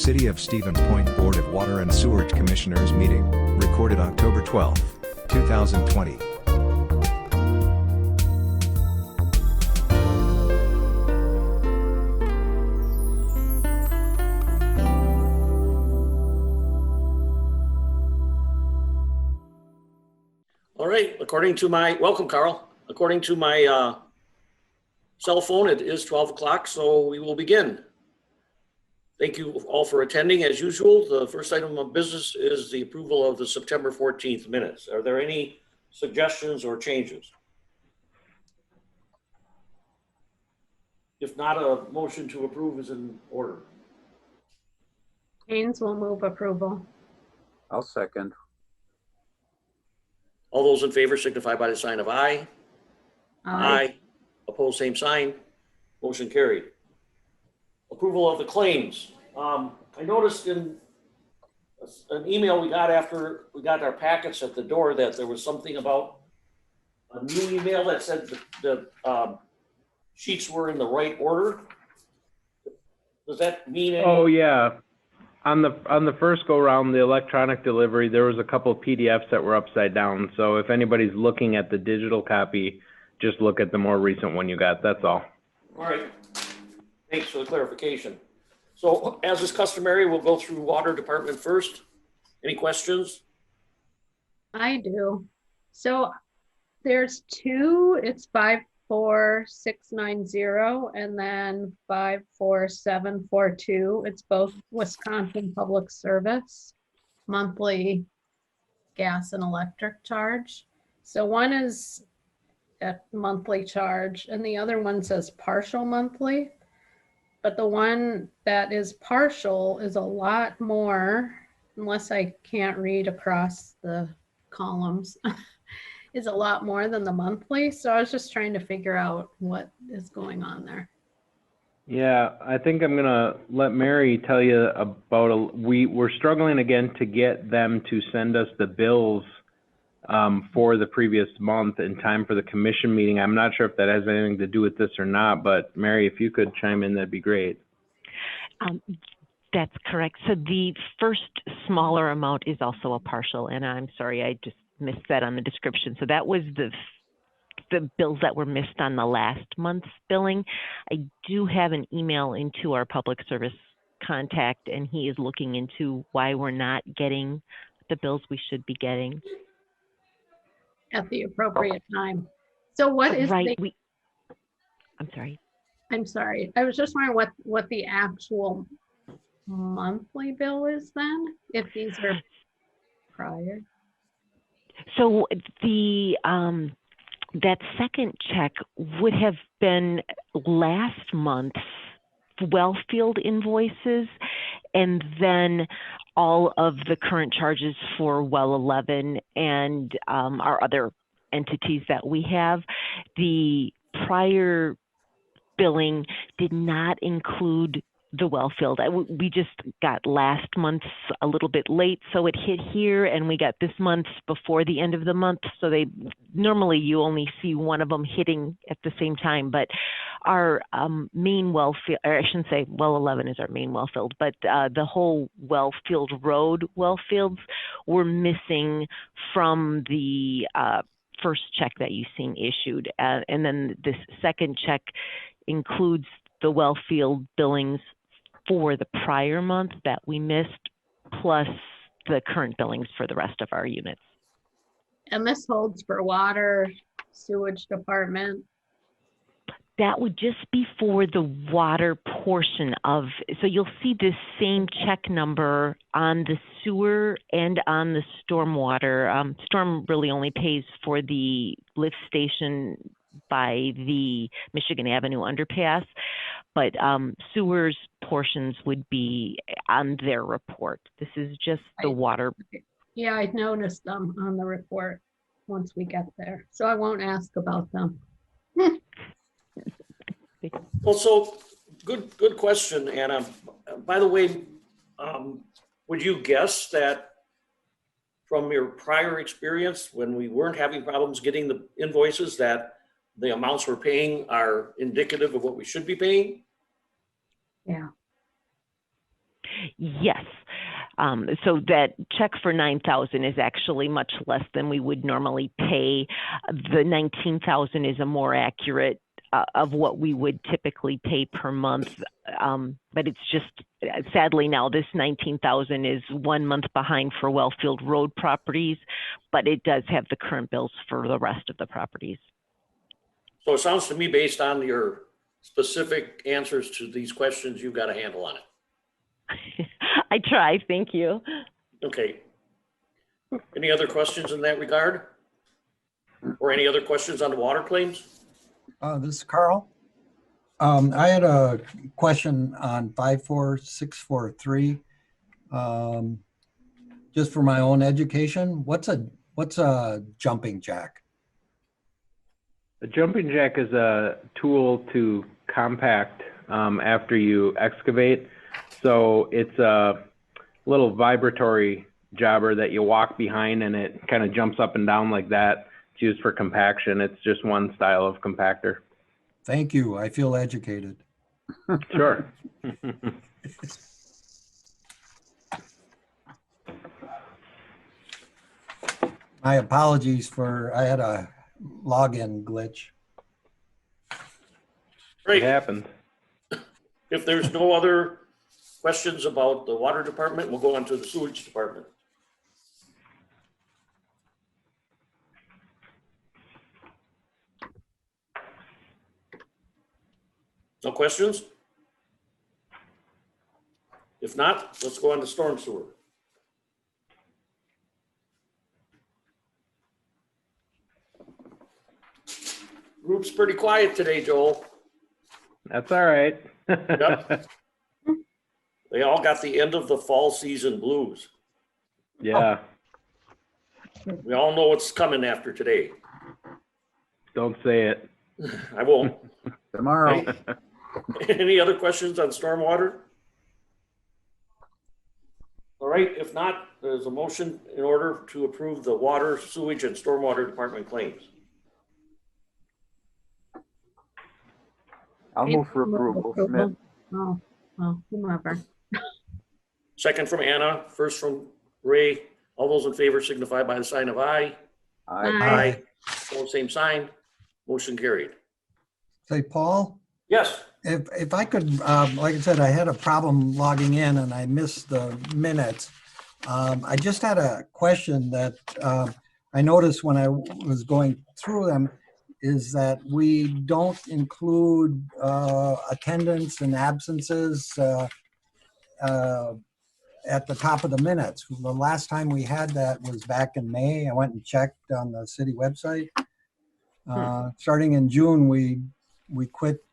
City of Stevens Point Board of Water and Sewerage Commissioners meeting, recorded October 12, 2020. All right, welcome Carl. According to my cell phone, it is 12 o'clock, so we will begin. Thank you all for attending. As usual, the first item of business is the approval of the September 14th minutes. Are there any suggestions or changes? If not, a motion to approve is in order. Haynes will move approval. I'll second. All those in favor signify by the sign of aye. Aye. Opposed, same sign. Motion carried. Approval of the claims. I noticed in an email we got after we got our packets at the door that there was something about a new email that said the sheets were in the right order. Does that mean anything? Oh yeah, on the first go round, the electronic delivery, there was a couple of PDFs that were upside down. So if anybody's looking at the digital copy, just look at the more recent one you got. That's all. All right. Thanks for the clarification. So as is customary, we'll go through water department first. Any questions? I do. So there's two, it's 54690 and then 54742. It's both Wisconsin Public Service monthly gas and electric charge. So one is at monthly charge and the other one says partial monthly. But the one that is partial is a lot more, unless I can't read across the columns, is a lot more than the monthly. So I was just trying to figure out what is going on there. Yeah, I think I'm gonna let Mary tell you about we're struggling again to get them to send us the bills for the previous month in time for the commission meeting. I'm not sure if that has anything to do with this or not, but Mary, if you could chime in, that'd be great. That's correct. So the first smaller amount is also a partial, and I'm sorry, I just missed that on the description. So that was the bills that were missed on the last month's billing. I do have an email into our public service contact, and he is looking into why we're not getting the bills we should be getting At the appropriate time. So what is right? the, I'm sorry. I'm sorry. I was just wondering what the actual monthly bill is then, if these are prior. So the that second check would have been last month's Wellfield invoices, and then all of the current charges for Well 11 and our other entities that we have. The prior billing did not include the Wellfield. We just got last month's a little bit late, so it hit here, and we got this month's before the end of the month. So normally you only see one of them hitting at the same time, but our main Wellfield, or I shouldn't say Well 11 is our main Wellfield, but the whole Wellfield Road Wellfields were missing from the first check that you've seen issued. And then this second check includes the Wellfield billings for the prior month that we missed, plus the current billings for the rest of our units. And this holds for water, sewage department. That would just be for the water portion of, so you'll see this same check number on the sewer and on the stormwater. Storm really only pays for the lift station by the Michigan Avenue underpass, but sewers portions would be on their report. This is just the water. Yeah, I noticed them on the report once we get there, so I won't ask about them. Well, so good question, Anna. By the way, would you guess that from your prior experience when we weren't having problems getting the invoices that the amounts we're paying are indicative of what we should be paying? Yeah. Yes. So that check for 9,000 is actually much less than we would normally pay. The 19,000 is a more accurate of what we would typically pay per month. But it's just, sadly now, this 19,000 is 1 month behind for Wellfield Road properties, but it does have the current bills for the rest of the properties. So it sounds to me, based on your specific answers to these questions, you've got a handle on it. I try, thank you. Okay. Any other questions in that regard? Or any other questions on the water claims? This is Carl. I had a question on 54643. Just for my own education, what's a jumping jack? A jumping jack is a tool to compact after you excavate. So it's a little vibratory jobber that you walk behind and it kind of jumps up and down like that. It's used for compaction. It's just one style of compactor. Thank you. I feel educated. Sure. My apologies I had a login glitch. It Great. happens. If there's no other questions about the water department, we'll go on to the sewage department. No questions? If not, let's go on to storm sewer. Group's pretty quiet today, Joel. That's all right. Yep. They all got the end of the fall season blues. Yeah. We all know what's coming after today. Don't say it. I won't. Tomorrow. Any other questions on stormwater? All right, if not, there's a motion in order to approve the water, sewage, and stormwater department claims. I'll move for approval. Smith. Oh, well, whomever. Second from Anna, first from Ray. All those in favor signify by the sign of aye. Aye. All same sign. Motion carried. Say, Paul, Yes, if I could, like I said, I had a problem logging in and I missed the minutes. I just had a question that I noticed when I was going through them is that we don't include attendance and absences at the top of the minutes. The last time we had that was back in May. I went and checked on the city website. Starting in June, we quit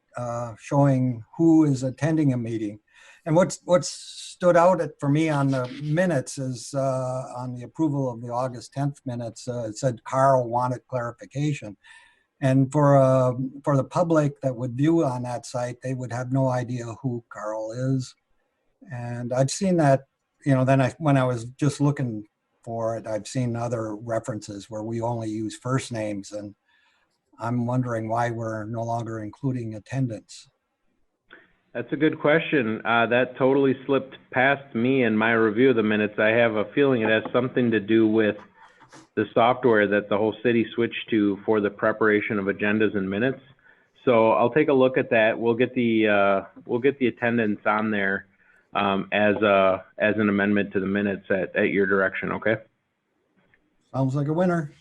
showing who is attending a meeting. And what stood out for me on the minutes is on the approval of the August 10th minutes, it said Carl wanted clarification. And for the public that would view on that site, they would have no idea who Carl is. And I've seen that, then when I was just looking for it, I've seen other references where we only use first names, and I'm wondering why we're no longer including attendance. That's a good question. That totally slipped past me in my review of the minutes. I have a feeling it has something to do with the software that the whole city switched to for the preparation of agendas and minutes. So I'll take a look at that. We'll get the attendance on there as an amendment to the minutes at your direction. Okay. Sounds like a winner.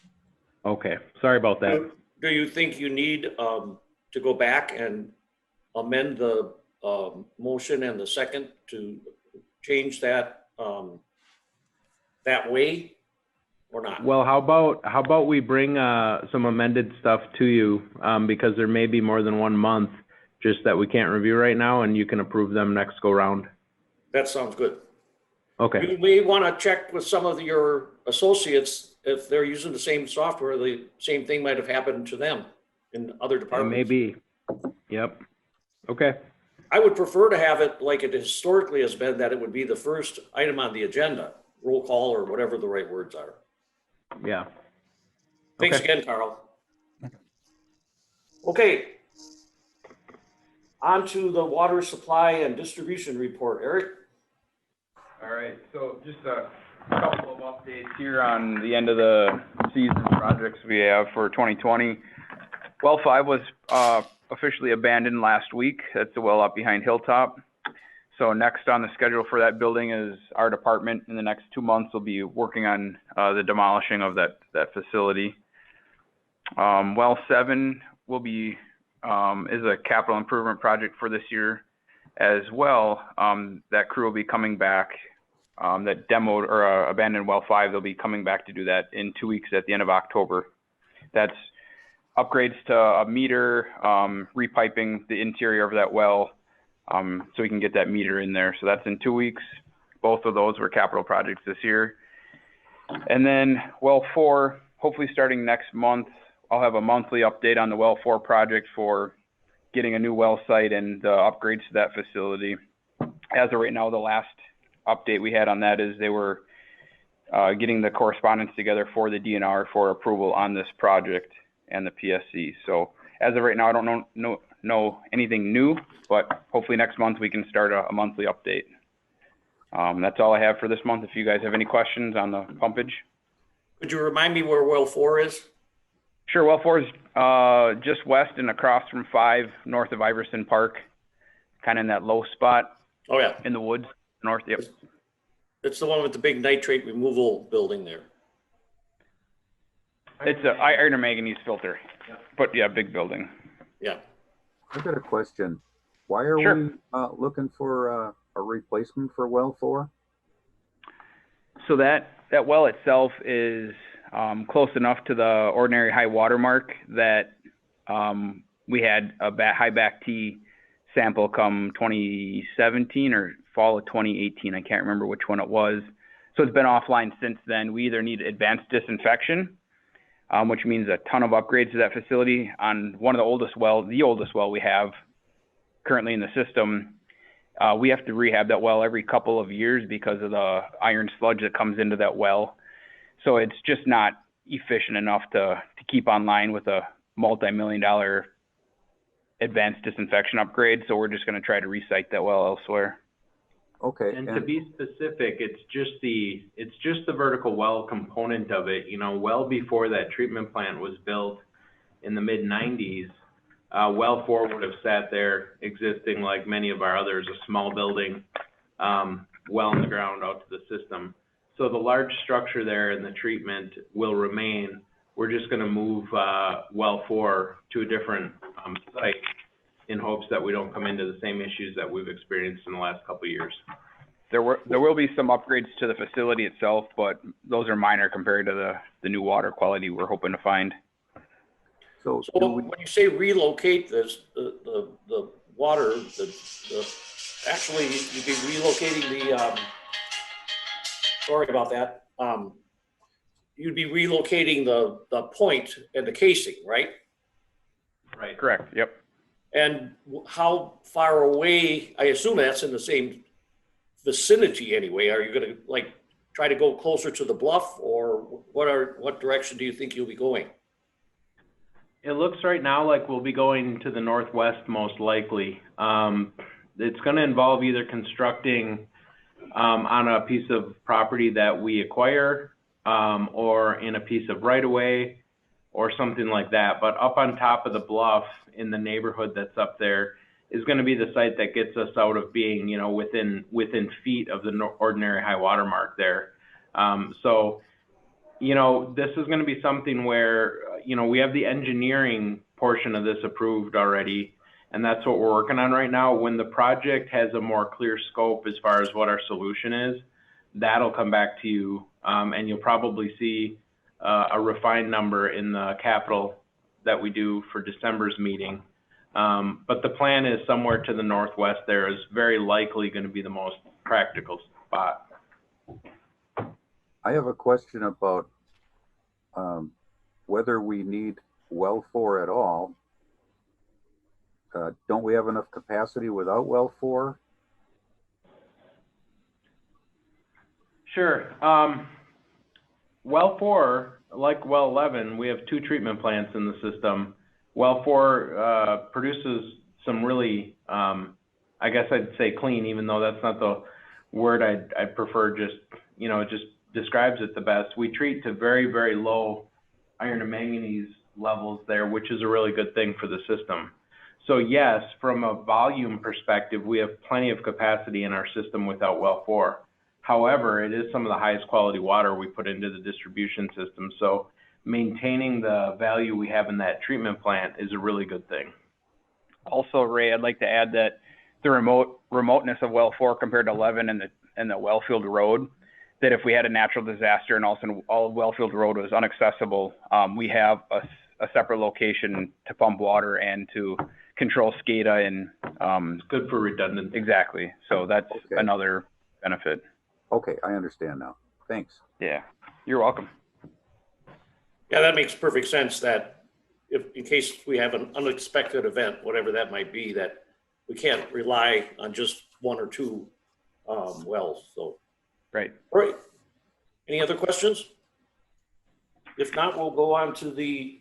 Okay. Sorry about that. do you think you need to go back and amend the motion and the second to change that that way or not? Well, how about we bring some amended stuff to you because there may be more than 1 month just that we can't review right now, and you can approve them next go round. That sounds good. Okay. You may want to check with some of your associates if they're using the same software. The same thing might have happened to them in other departments. Maybe. Yep. Okay. I would prefer to have it like it historically has been, that it would be the first item on the agenda, roll call or whatever the right words are. Yeah. Thanks Okay. again, Carl. Okay. On to the water supply and distribution report, Eric. All right, so just a couple of updates here on the end of the season projects we have for 2020. Well 5 was officially abandoned last week. That's the well up behind Hilltop. So next on the schedule for that building is our department. In the next 2 months, we'll be working on the demolishing of that facility. Well 7 will be is a capital improvement project for this year as well. That crew will be coming back. That demoed or abandoned well 5, they'll be coming back to do that in 2 weeks at the end of October. That's upgrades to a meter, repiping the interior of that well, so we can get that meter in there. So that's in 2 weeks. Both of those were capital projects this year. And then well 4, hopefully starting next month, I'll have a monthly update on the well 4 project for getting a new well site and upgrades to that facility. As of right now, the last update we had on that is they were getting the correspondence together for the DNR for approval on this project and the PSC. So as of right now, I don't know anything new, but hopefully next month we can start a monthly update. That's all I have for this month. If you guys have any questions on the pumpage. Could you remind me where well 4 is? Sure, well 4 is just west and across from 5, north of Iverson Park, kind of in that low spot. Oh, yeah. In the woods, north, yep. It's the one with the big nitrate removal building there. It's an iron and manganese filter, but yeah, big building. Yeah. I've got a question. Why are Sure. we looking for a replacement for well 4? So that well itself is close enough to the ordinary high water mark that we had a high back T sample come 2017 or fall of 2018. I can't remember which one it was. So it's been offline since then. We either need advanced disinfection, which means a ton of upgrades to that facility on one of the oldest well we have currently in the system. We have to rehab that well every couple of years because of the iron sludge that comes into that well. So it's just not efficient enough to keep online with a multi-million-dollar advanced disinfection upgrade. So we're just going to try to resite that well elsewhere. Okay. And to be specific, it's just the vertical well component of it. You know, well before that treatment plant was built in the mid 90s, well 4 would have sat there existing like many of our others, a small building, well in the ground out to the system. So the large structure there and the treatment will remain. We're just going to move well 4 to a different site in hopes that we don't come into the same issues that we've experienced in the last couple of years. There will be some upgrades to the facility itself, but those are minor compared to the new water quality we're hoping to find. So when you say relocate this, the water, actually you'd be relocating the, sorry about that. You'd be relocating the point and the casing, right? Right. Correct. Yep. And how far away, I assume that's in the same vicinity anyway. Are you going to like try to go closer to the bluff, or what direction do you think you'll be going? It looks right now like we'll be going to the northwest most likely. It's going to involve either constructing on a piece of property that we acquire or in a piece of right-of-way or something like that. But up on top of the bluff in the neighborhood that's up there is going to be the site that gets us out of being, you know, within feet of the ordinary high water mark there. So, you know, this is going to be something where, you know, we have the engineering portion of this approved already, and that's what we're working on right now. When the project has a more clear scope as far as what our solution is, that'll come back to you, and you'll probably see a refined number in the capital that we do for December's meeting. But the plan is somewhere to the northwest there is very likely going to be the most practical spot. I have a question about whether we need well 4 at all. Don't we have enough capacity without well 4? Sure. Well 4, like well 11, we have 2 treatment plants in the system. Well 4 produces some really, I guess I'd say clean, even though that's not the word I'd prefer just, it just describes it the best. We treat to very, very low iron and manganese levels there, which is a really good thing for the system. So yes, from a volume perspective, we have plenty of capacity in our system without well 4. However, it is some of the highest quality water we put into the distribution system. So maintaining the value we have in that treatment plant is a really good thing. Also, Ray, I'd like to add that the remoteness of well 4 compared to 11 and the Wellfield Road, that if we had a natural disaster and also all Wellfield Road was inaccessible, we have a separate location to pump water and to control SCADA and It's good for redundancy. exactly. So that's another benefit. Okay, I understand now. Thanks. Yeah, you're welcome. Yeah, that makes perfect sense that if, in case we have an unexpected event, whatever that might be, that we can't rely on just 1 or 2 wells, so. Right. All right. Any other questions? If not, we'll go on to the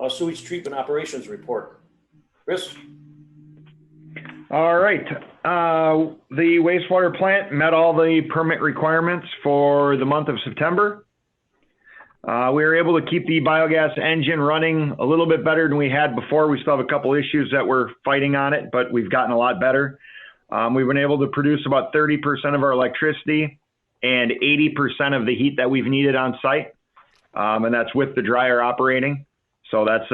sewage treatment operations report. Chris? All right. The wastewater plant met all the permit requirements for the month of September. We were able to keep the biogas engine running a little bit better than we had before. We still have a couple issues that we're fighting on it, but we've gotten a lot better. We've been able to produce about 30% of our electricity and 80% of the heat that we've needed on site. And that's with the dryer operating. So that's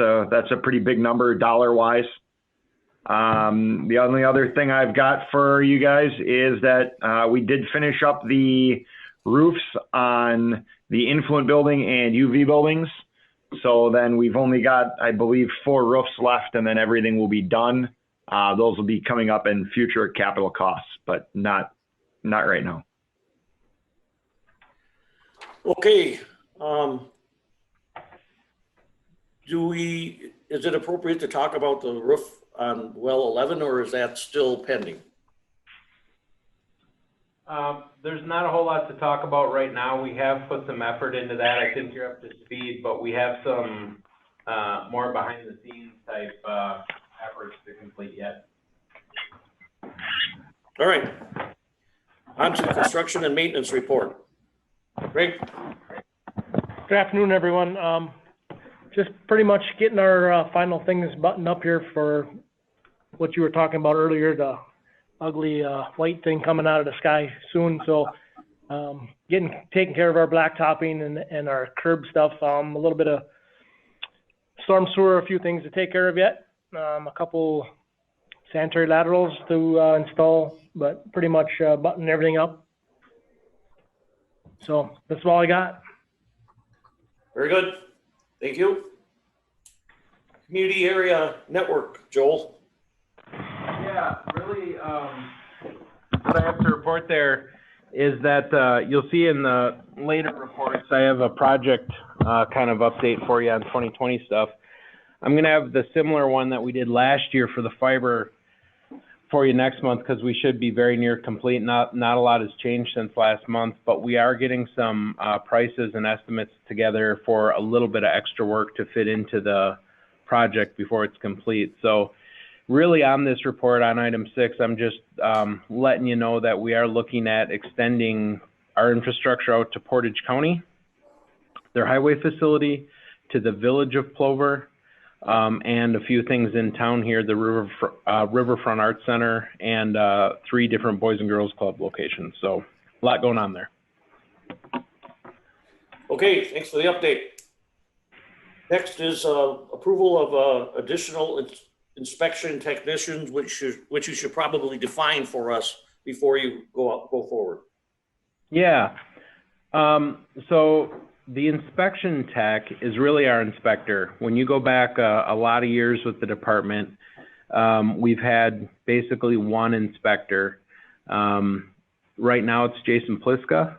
a pretty big number dollar-wise. The only other thing I've got for you guys is that we did finish up the roofs on the influent building and UV buildings. So then we've only got, I believe, 4 roofs left, and then everything will be done. Those will be coming up in future capital costs, but not right now. Okay. Is it appropriate to talk about the roof on well 11, or is that still pending? There's not a whole lot to talk about right now. We have put some effort into that. I think you're up to speed, but we have some more behind the scenes type efforts to complete yet. All right. On to the construction and maintenance report. Greg? Good afternoon, everyone. Just pretty much getting our final things buttoned up here for what you were talking about earlier, the ugly white thing coming out of the sky soon. So taking care of our blacktopping and our curb stuff. A little bit of storm sewer, a few things to take care of yet. A couple sanitary laterals to install, but pretty much button everything up. So that's all I got. Very good. Thank you. Community area network, Joel. Yeah, really, what I have to report there is that you'll see in the later reports, I have a project kind of update for you on 2020 stuff. I'm going to have the similar one that we did last year for the fiber for you next month, because we should be very near complete. Not a lot has changed since last month, but we are getting some prices and estimates together for a little bit of extra work to fit into the project before it's complete. So really on this report on item 6, I'm just letting you know that we are looking at extending our infrastructure out to Portage County, their highway facility, to the village of Plover, and a few things in town here, the Riverfront Arts Center, and 3 different Boys and Girls Club locations. So a lot going on there. Okay, thanks for the update. Next is approval of additional inspection technicians, which you should probably define for us before you go forward. Yeah. So the inspection tech is really our inspector. When you go back a lot of years with the department, we've had basically one inspector. Right now it's Jason Pliska.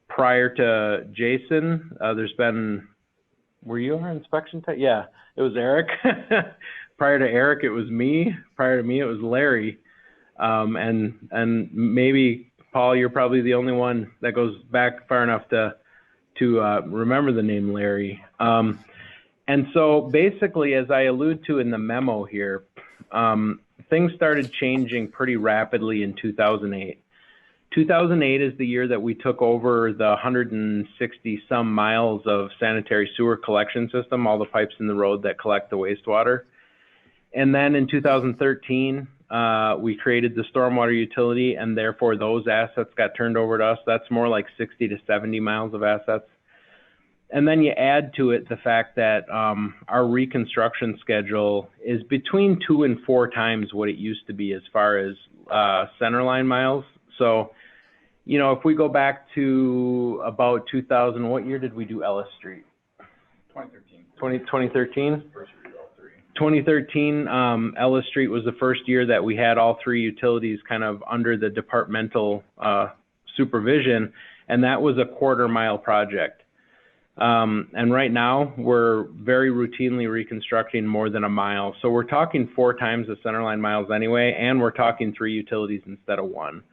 Prior to Jason, there's been, were you our inspection tech? Yeah, it was Eric. Prior to Eric, it was me. Prior to me, it was Larry. And maybe, Paul, you're probably the only one that goes back far enough to remember the name Larry. And so basically, as I allude to in the memo here, things started changing pretty rapidly in 2008. 2008 is the year that we took over the 160 some miles of sanitary sewer collection system, all the pipes in the road that collect the wastewater. And then in 2013, we created the stormwater utility, and therefore those assets got turned over to us. That's more like 60 to 70 miles of assets. And then you add to it the fact that our reconstruction schedule is between 2 and 4 times what it used to be as far as centerline miles. So, you know, if we go back to about 2000, what year did we do Ellis Street? 2013. 2013? First year, all 3. 2013, Ellis Street was the first year that we had all 3 utilities kind of under the departmental supervision, and that was a 1/4 mile project. And right now we're very routinely reconstructing more than a mile. So we're talking 4 times the centerline miles anyway, and we're talking 3 utilities instead of 1.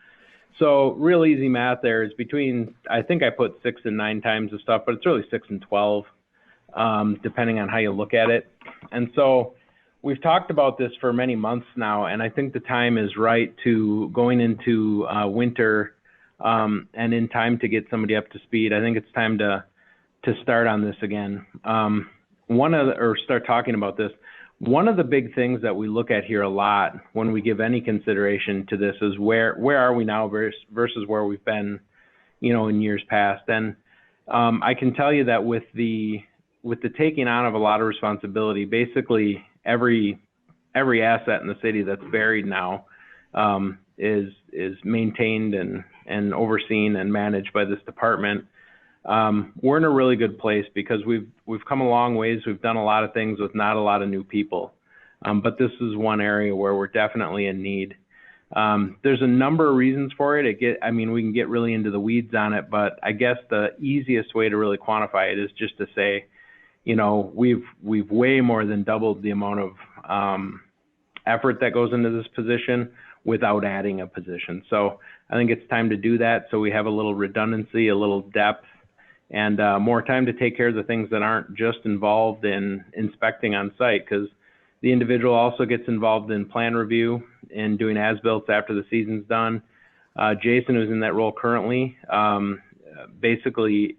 So real easy math there is between, I think I put 6 and 9 times the stuff, but it's really 6 and 12, depending on how you look at it. And so we've talked about this for many months now, and I think the time is right to going into winter and in time to get somebody up to speed. I think it's time to start on this again. Start talking about this. One of the big things that we look at here a lot when we give any consideration to this is where are we now versus where we've been, you know, in years past. And I can tell you that with the taking on of a lot of responsibility, basically every asset in the city that's buried now is maintained and overseen and managed by this department. We're in a really good place because we've come a long ways. We've done a lot of things with not a lot of new people, but this is one area where we're definitely in need. There's a number of reasons for it. We can get really into the weeds on it, but I guess the easiest way to really quantify it is just to say, you know, we've way more than doubled the amount of effort that goes into this position without adding a position. So I think it's time to do that so we have a little redundancy, a little depth, and more time to take care of the things that aren't just involved in inspecting on site, because the individual also gets involved in plan review and doing as-built after the season's done. Jason, who's in that role currently, basically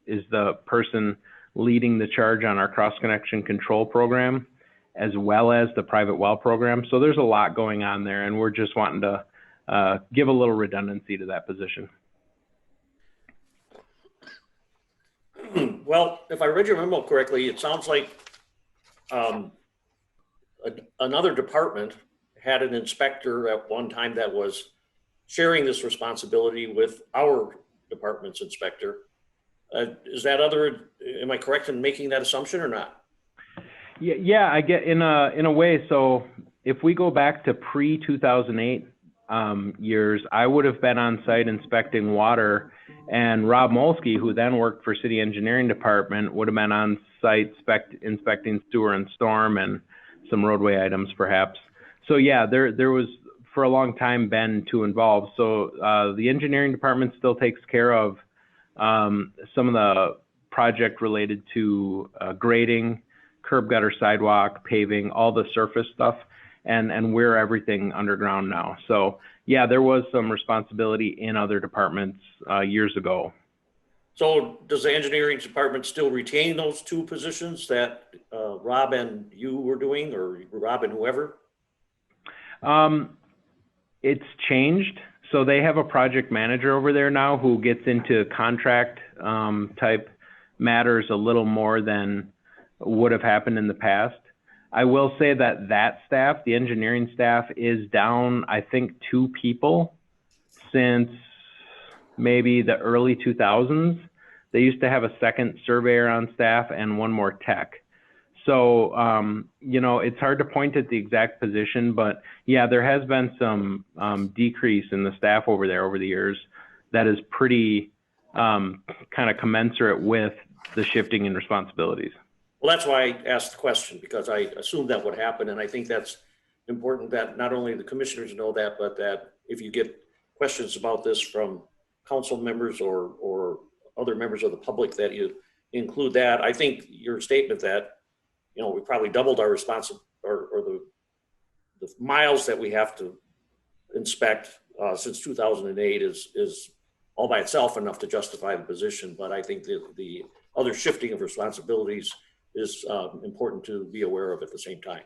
is the person leading the charge on our cross-connection control program, as well as the private well program. So there's a lot going on there, and we're just wanting to give a little redundancy to that position. Well, if I read your memo correctly, it sounds like another department had an inspector at one time that was sharing this responsibility with our department's inspector. Is that am I correct in making that assumption or not? Yeah, I get in a way. So if we go back to pre-2008 years, I would have been on site inspecting water, and Rob Molsky, who then worked for City Engineering Department, would have been on site inspecting sewer and storm and some roadway items perhaps. So yeah, there was for a long time been 2 involved. So the engineering department still takes care of some of the project related to grading, curb gutter, sidewalk, paving, all the surface stuff, and we're everything underground now. So yeah, there was some responsibility in other departments years ago. So does the engineering department still retain those 2 positions that Rob and you were doing, or Rob and whoever? It's changed. So they have a project manager over there now who gets into contract type matters a little more than would have happened in the past. I will say that staff, the engineering staff, is down, I think, 2 people since maybe the early 2000s. They used to have a second surveyor on staff and 1 more tech. So, you know, it's hard to point at the exact position, but yeah, there has been some decrease in the staff over there over the years that is pretty kind of commensurate with the shifting in responsibilities. Well, that's why I asked the question, because I assumed that would happen. And I think that's important that not only the commissioners know that, but that if you get questions about this from council members or other members of the public, that you include that. I think your statement that, you know, we probably doubled our the miles that we have to inspect since 2008 is all by itself enough to justify the position. But I think that the other shifting of responsibilities is important to be aware of at the same time.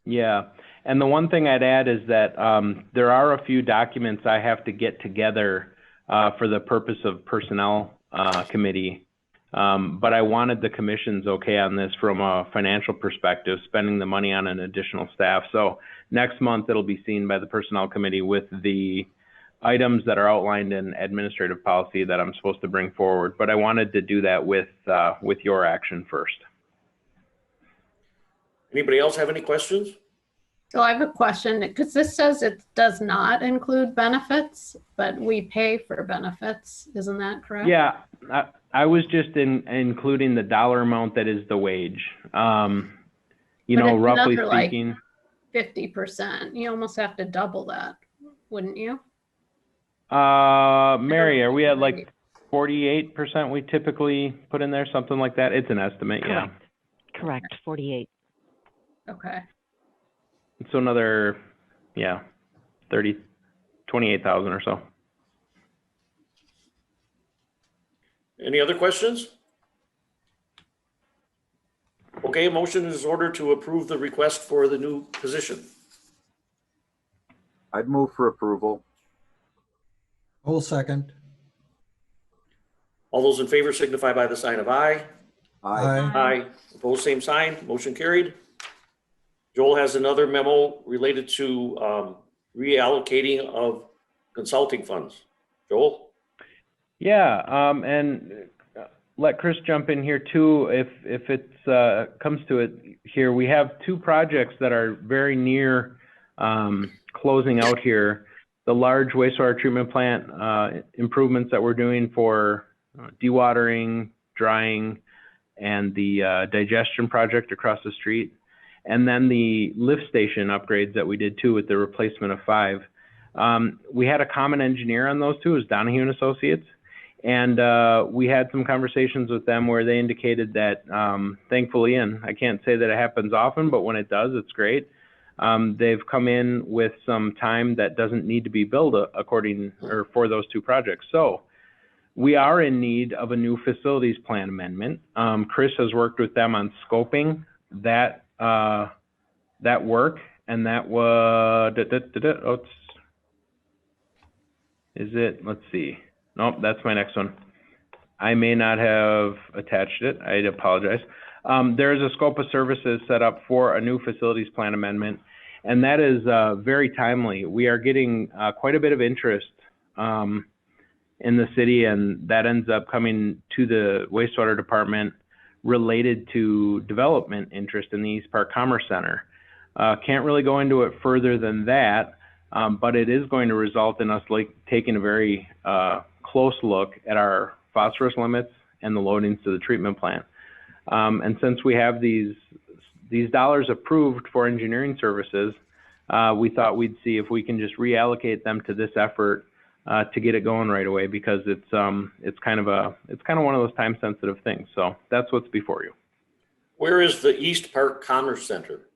Yeah, and the one thing I'd add is that there are a few documents I have to get together for the purpose of personnel committee. But I wanted the commission's okay on this from a financial perspective, spending the money on an additional staff. So next month it'll be seen by the personnel committee with the items that are outlined in administrative policy that I'm supposed to bring forward. But I wanted to do that with your action first. Anybody else have any questions? So I have a question, because this says it does not include benefits, but we pay for benefits. Isn't that correct? Yeah, I was just including the dollar amount that is the wage. You But know, it's roughly another, like, speaking. 50%. You almost have to double that, wouldn't you? Mary, are we at like 48% we typically put in there, something like that? It's an estimate, yeah. Correct, 48. Okay. So another, yeah, 28,000 or so. Any other questions? Okay, motion is ordered to approve the request for the new position. I'd move for approval. Whole second. All those in favor signify by the sign of aye. Aye. Aye. Opposed, same sign. Motion carried. Joel has another memo related to reallocating of consulting funds. Joel? Yeah, and let Chris jump in here too if it comes to it here. We have two projects that are very near closing out here. The large wastewater treatment plant improvements that we're doing for dewatering, drying, and the digestion project across the street. And then the lift station upgrades that we did too with the replacement of 5. We had a common engineer on those two, it was Donahue and Associates. And we had some conversations with them where they indicated that thankfully, and I can't say that it happens often, but when it does, it's great. They've come in with some time that doesn't need to be billed for those two projects. So we are in need of a new facilities plan amendment. Chris has worked with them on scoping that work, and that was, let's see. Nope, that's my next one. I may not have attached it. I apologize. There's a scope of services set up for a new facilities plan amendment, and that is very timely. We are getting quite a bit of interest in the city, and that ends up coming to the wastewater department related to development interest in the East Park Commerce Center. Can't really go into it further than that, but it is going to result in us taking a very close look at our phosphorus limits and the loadings to the treatment plant. And since we have these dollars approved for engineering services, we thought we'd see if we can just reallocate them to this effort to get it going right away, because it's kind of one of those time sensitive things. So that's what's before you. Where is the East Park Commerce Center?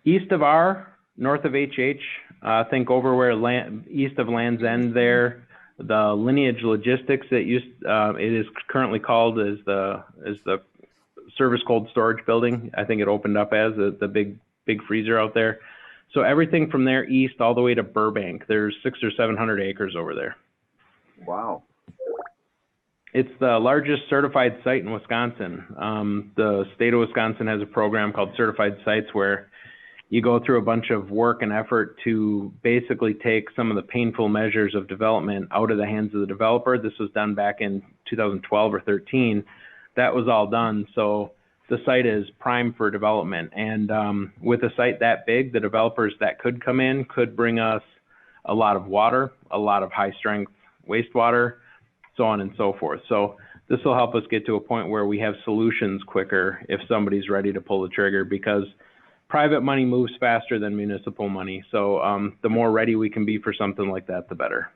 East of R, north of HH. Think over where east of Land's End there. The Lineage Logistics it is currently called as the Service Cold Storage Building. I think it opened up as the big freezer out there. So everything from there east all the way to Burbank, there's 600 or 700 acres over there. Wow. It's the largest certified site in Wisconsin. The state of Wisconsin has a program called Certified Sites where you go through a bunch of work and effort to basically take some of the painful measures of development out of the hands of the developer. This was done back in 2012 or 13. That was all done. So the site is prime for development. And with a site that big, the developers that could come in could bring us a lot of water, a lot of high strength wastewater, so on and so forth. So this will help us get to a point where we have solutions quicker if somebody's ready to pull the trigger, because private money moves faster than municipal money. So the more ready we can be for something like that, the better.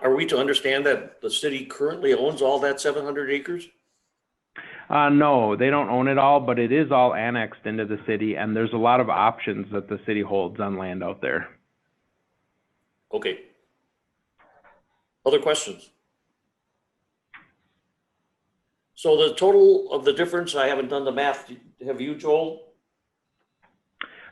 Are we to understand that the city currently owns all that 700 acres? No, they don't own it all, but it is all annexed into the city, and there's a lot of options that the city holds on land out there. Okay. Other questions? So the total of the difference, I haven't done the math. Have you, Joel?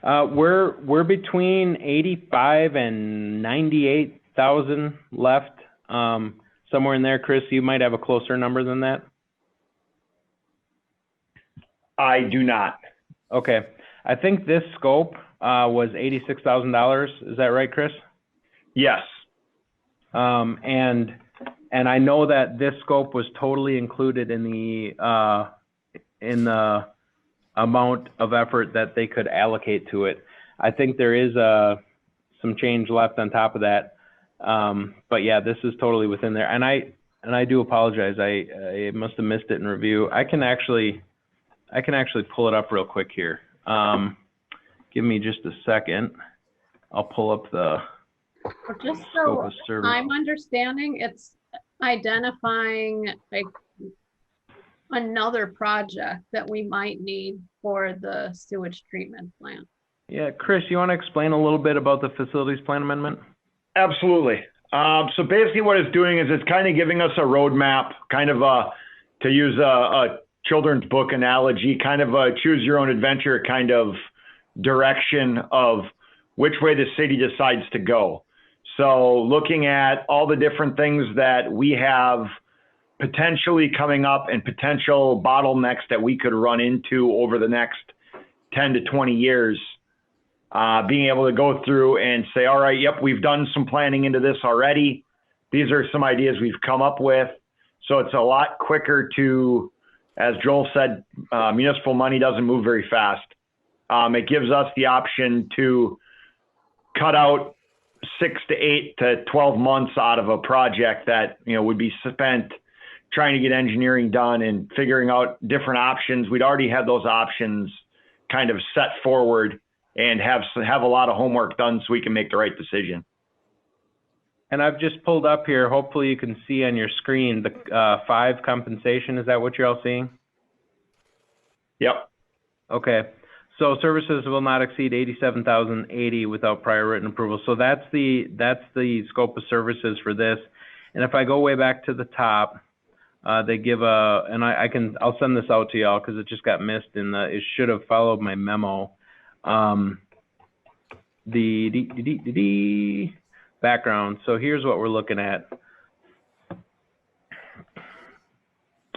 We're between 85 and 98,000 left, somewhere in there. Chris, you might have a closer number than that. I do not. Okay, I think this scope was $86,000. Is that right, Chris? Yes. And I know that this scope was totally included in the amount of effort that they could allocate to it. I think there is some change left on top of that. But yeah, this is totally within there. And I do apologize. I must have missed it in review. I can actually pull it up real quick here. Give me just a second. I'll pull up the Just scope so of service. I'm understanding, it's identifying like another project that we might need for the sewage treatment plant. Yeah, Chris, you want to explain a little bit about the facilities plan amendment? Absolutely. So basically what it's doing is it's kind of giving us a roadmap, kind of to use a children's book analogy, kind of a choose your own adventure kind of direction of which way the city decides to go. So looking at all the different things that we have potentially coming up and potential bottlenecks that we could run into over the next 10 to 20 years, being able to go through and say, all right, yep, we've done some planning into this already. These are some ideas we've come up with. So it's a lot quicker to, as Joel said, municipal money doesn't move very fast. It gives us the option to cut out 6 to 8 to 12 months out of a project that, would be spent trying to get engineering done and figuring out different options. We'd already had those options kind of set forward and have a lot of homework done so we can make the right decision. And I've just pulled up here, hopefully you can see on your screen, the 5 compensation. Is that what you're all seeing? Yep. Okay. So services will not exceed $87,080 without prior written approval. So that's the scope of services for this. And if I go way back to the top, they give I'll send this out to y'all because it just got missed it should have followed my memo. The background. So here's what we're looking at.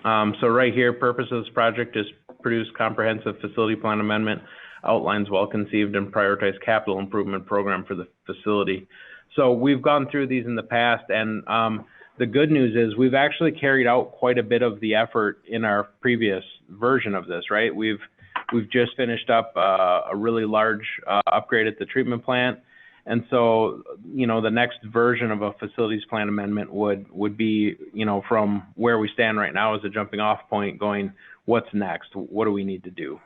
So right here, purpose of this project is produce comprehensive facility plan amendment, outlines well-conceived and prioritized capital improvement program for the facility. So we've gone through these in the past, and the good news is we've actually carried out quite a bit of the effort in our previous version of this, right? We've just finished up a really large upgrade at the treatment plant. And so, the next version of a facilities plan amendment would be, from where we stand right now as a jumping off point going, what's next? What do we need to do?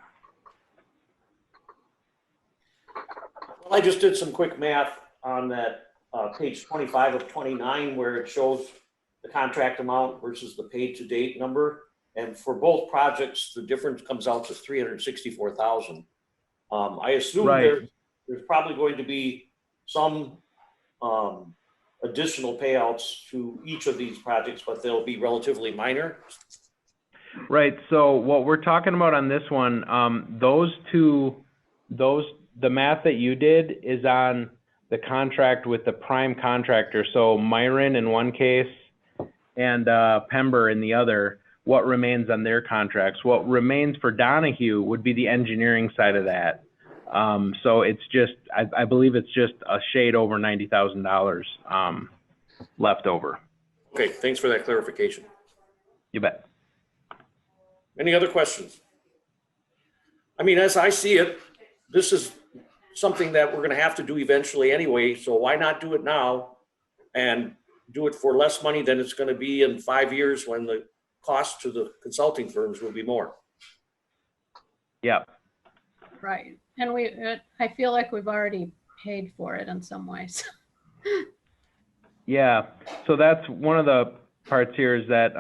Well, I just did some quick math on that page 25 of 29 where it shows the contract amount versus the paid to date number. And for both projects, the difference comes out to $364,000. I assume Right. there's probably going to be some additional payouts to each of these projects, but they'll be relatively minor. Right. So what we're talking about on this one, the math that you did is on the contract with the prime contractor. So Myron in one case and Pember in the other. What remains on their contracts? What remains for Donahue would be the engineering side of that. So it's just, I believe it's just a shade over $90,000 left over. Okay, thanks for that clarification. You bet. Any other questions? I mean, as I see it, this is something that we're going to have to do eventually anyway, so why not do it now and do it for less money than it's going to be in 5 years when the cost to the consulting firms will be more. Yeah. Right. And I feel like we've already paid for it in some ways. Yeah. So that's one of the parts here is that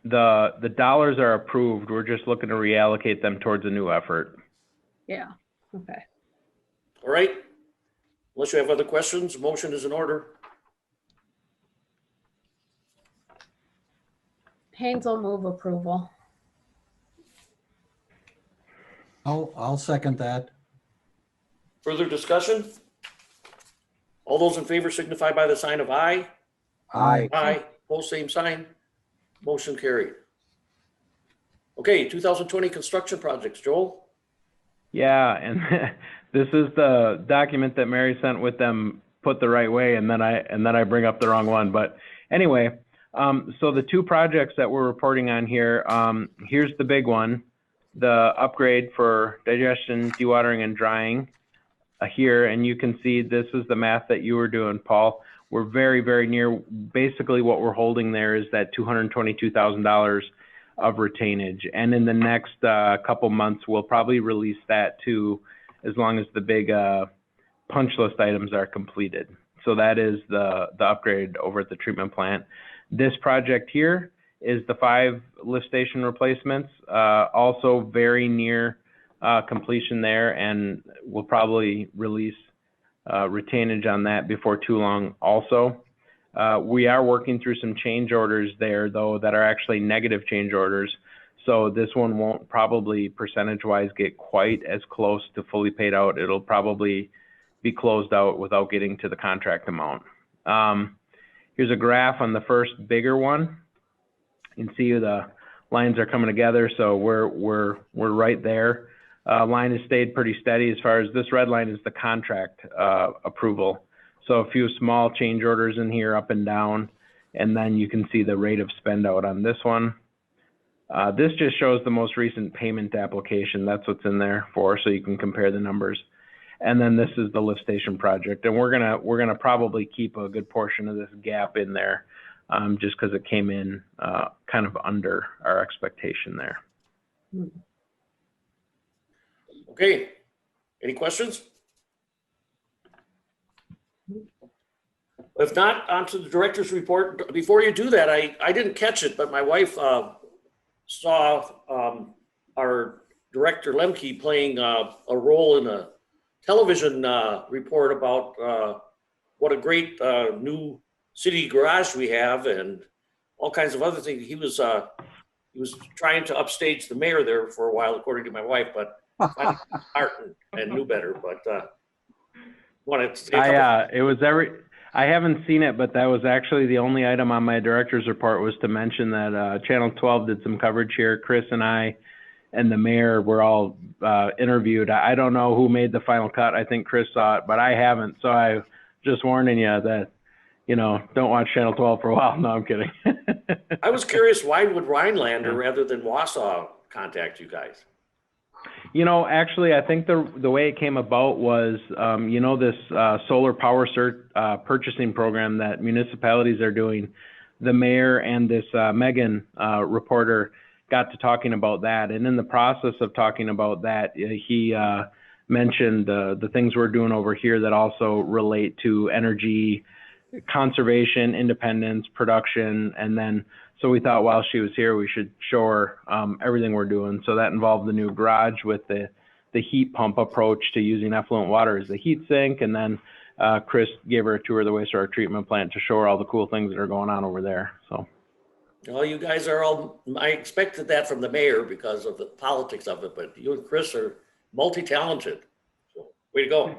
the dollars are approved. We're just looking to reallocate them towards a new effort. Yeah. Okay. All right. Unless you have other questions, motion is in order. Haynes will move approval. I'll second that. Further discussion? All those in favor signify by the sign of aye. Aye. Aye, pose same sign. Motion carried. Okay, 2020 construction projects, Joel? Yeah, and this is the document that Mary sent with them put the right way, and then I bring up the wrong one. But anyway, so the two projects that we're reporting on here, here's the big one, the upgrade for digestion, dewatering, and drying here, and you can see this is the math that you were doing, Paul. We're very, very near. Basically, what we're holding there is that $222,000 of retainage, and in the next couple months, we'll probably release that too, as long as the big punch list items are completed. So that is the upgrade over at the treatment plant. This project here is the 5 lift station replacements, also very near completion there, and we'll probably release retainage on that before too long also. We are working through some change orders there, though, that are actually negative change orders. So this one won't probably percentage-wise get quite as close to fully paid out. It'll probably be closed out without getting to the contract amount. Here's a graph on the first bigger one. You can see the lines are coming together, so we're right there. Line has stayed pretty steady as far as this red line is the contract approval. So a few small change orders in here up and down, and then you can see the rate of spend out on this one. This just shows the most recent payment application. That's what's in there for, so you can compare the numbers. And then this is the lift station project, and we're gonna probably keep a good portion of this gap in there, just because it came in kind of under our expectation there. Okay, any questions? If not, on to the director's report. Before you do that, I didn't catch it, but my wife saw our director Lemke playing a role in a television report about what a great new city garage we have and all kinds of other things. He was trying to upstage the mayor there for a while, according to my wife, but finally art and knew better. But wanted to say I haven't seen it, but that was actually the only item on my director's report, was to mention that Channel 12 did some coverage here. Chris and I and the mayor were all interviewed. I don't know who made the final cut. I think Chris saw it, but I haven't. So I just warning you that, don't watch Channel 12 for a while. No, I'm kidding. I was curious, why would Rhinelander rather than Wausau contact you guys? Actually, I think the way it came about was, this solar power purchasing program that municipalities are doing. The mayor and this Megan reporter got to talking about that. And in the process of talking about that, he mentioned the things we're doing over here that also relate to energy conservation, independence, production, and then so we thought while she was here, we should show her everything we're doing. So that involved the new garage with the heat pump approach to using effluent water as the heat sink. And then Chris gave her a tour of the wastewater treatment plant to show her all the cool things that are going on over there. So. Well, you guys are I expected that from the mayor because of the politics of it, but you and Chris are multi-talented. So way to go.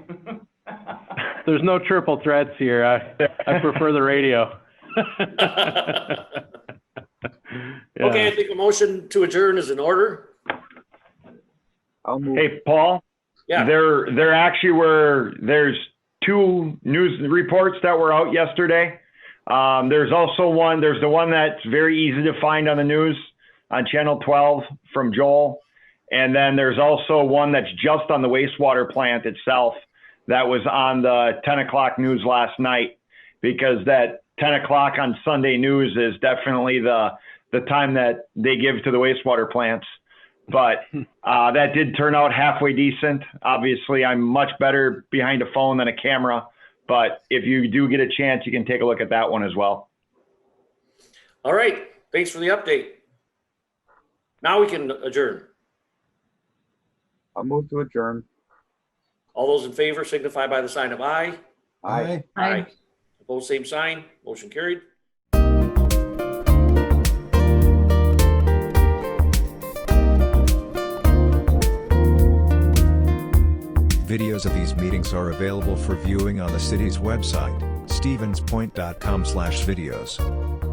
There's no triple threats here. I prefer the radio. Yeah. Okay, I think a motion to adjourn is in order. I'll move. Hey, Paul? Yeah. There actually there's 2 news reports that were out yesterday. There's the one that's very easy to find on the news on Channel 12 from Joel. And then there's also one that's just on the wastewater plant itself that was on the 10 o'clock news last night, because that 10 o'clock on Sunday news is definitely the time that they give to the wastewater plants. But that did turn out halfway decent. Obviously, I'm much better behind a phone than a camera. But if you do get a chance, you can take a look at that one as well. All right. Thanks for the update. Now we can adjourn. I'll move to adjourn. All those in favor signify by the sign of aye. Aye. Aye. Opposed, same sign. Motion carried. Videos of these meetings are available for viewing on the city's website, stevenspoint.com/videos.